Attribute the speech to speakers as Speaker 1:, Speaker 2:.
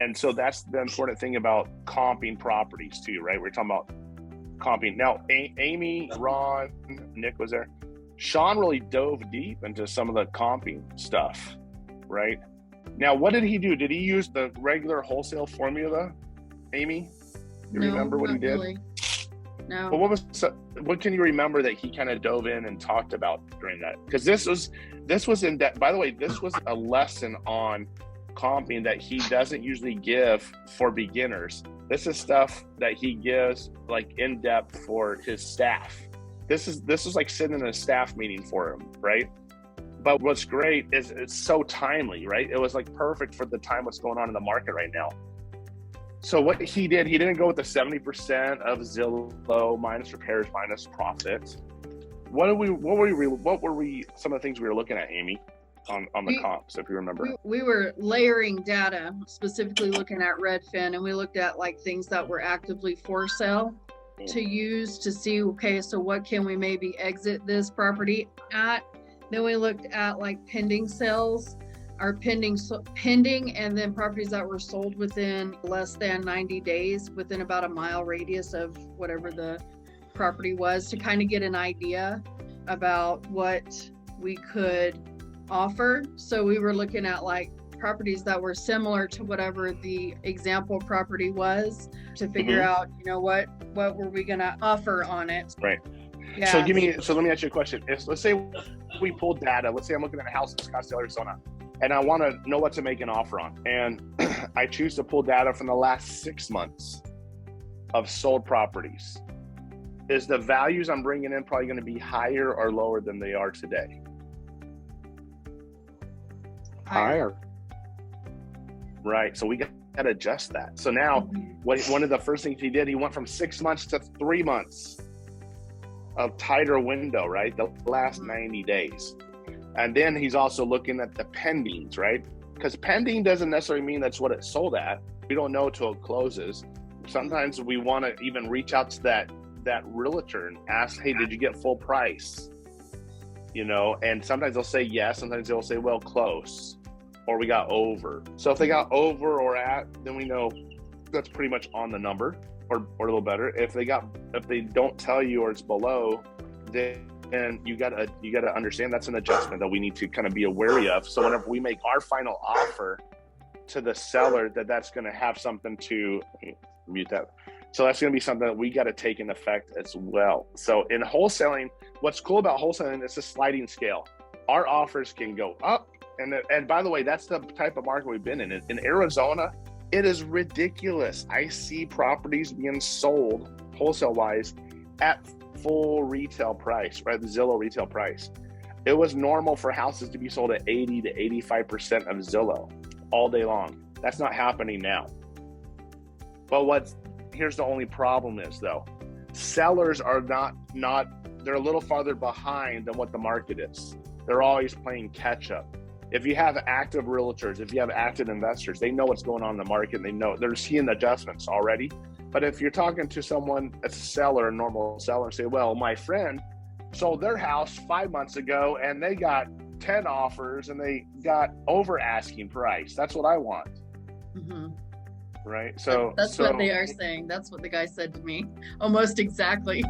Speaker 1: And so that's the important thing about comping properties too, right? We're talking about comping. Now, Amy, Ron, Nick was there. Sean really dove deep into some of the comping stuff, right? Now, what did he do? Did he use the regular wholesale formula, Amy? Do you remember what he did?
Speaker 2: Really. No.
Speaker 1: Well, what can you remember that he kind of dove in and talked about during that? Because this was in depth. By the way, this was a lesson on comping that he doesn't usually give for beginners. This is stuff that he gives like in depth for his staff. This is like sitting in a staff meeting for him, right? But what's great is it's so timely, right? It was like perfect for the time what's going on in the market right now. So what he did, he didn't go with the 70% of Zillow minus repairs minus profit. What were we some of the things we were looking at, Amy, on the comps, if you remember?
Speaker 2: We were layering data, specifically looking at Redfin, and we looked at like things that were actively for sale to use to see, okay, so what can we maybe exit this property at? Then we looked at like pending sales, our pending, and then properties that were sold within less than 90 days, within about a mile radius of whatever the property was, to kind of get an idea about what we could offer. So we were looking at like properties that were similar to whatever the example property was to figure out, you know, what were we going to offer on it.
Speaker 1: Right.
Speaker 2: Yeah.
Speaker 1: So let me ask you a question. Let's say we pulled data. Let's say I'm looking at a house in Scottsdale, Arizona, and I want to know what to make an offer on. And I choose to pull data from the last 6 months of sold properties. Is the values I'm bringing in probably going to be higher or lower than they are today?
Speaker 2: Higher.
Speaker 1: Right. So we got to adjust that. So now one of the first things he did, he went from 6 months to 3 months of tighter window, right? The last 90 days. And then he's also looking at the pendings, right? Because pending doesn't necessarily mean that's what it sold at. We don't know till it closes. Sometimes we want to even reach out to that realtor and ask, hey, did you get full price? You know, and sometimes they'll say yes, sometimes they'll say, well, close, or we got over. So if they got over or at, then we know that's pretty much on the number or a little better. If they don't tell you or it's below, then you gotta understand that's an adjustment that we need to kind of be wary of. So whenever we make our final offer to the seller, that's going to have something to mute that. So that's going to be something that we got to take in effect as well. So in wholesaling, what's cool about wholesaling is a sliding scale. Our offers can go up. And by the way, that's the type of market we've been in. In Arizona, it is ridiculous. I see properties being sold wholesale wise at full retail price, right? The Zillow retail price. It was normal for houses to be sold at 80 to 85% of Zillow all day long. That's not happening now. But here's the only problem is though, sellers are not, they're a little farther behind than what the market is. They're always playing catch up. If you have active realtors, if you have active investors, they know what's going on in the market and they know they're seeing adjustments already. But if you're talking to someone, a seller, a normal seller, and say, well, my friend sold their house 5 months ago and they got 10 offers and they got over asking price. That's what I want.
Speaker 2: Mm-hmm.
Speaker 1: Right. So
Speaker 2: that's what they are saying. That's what the guy said to me. Almost exactly.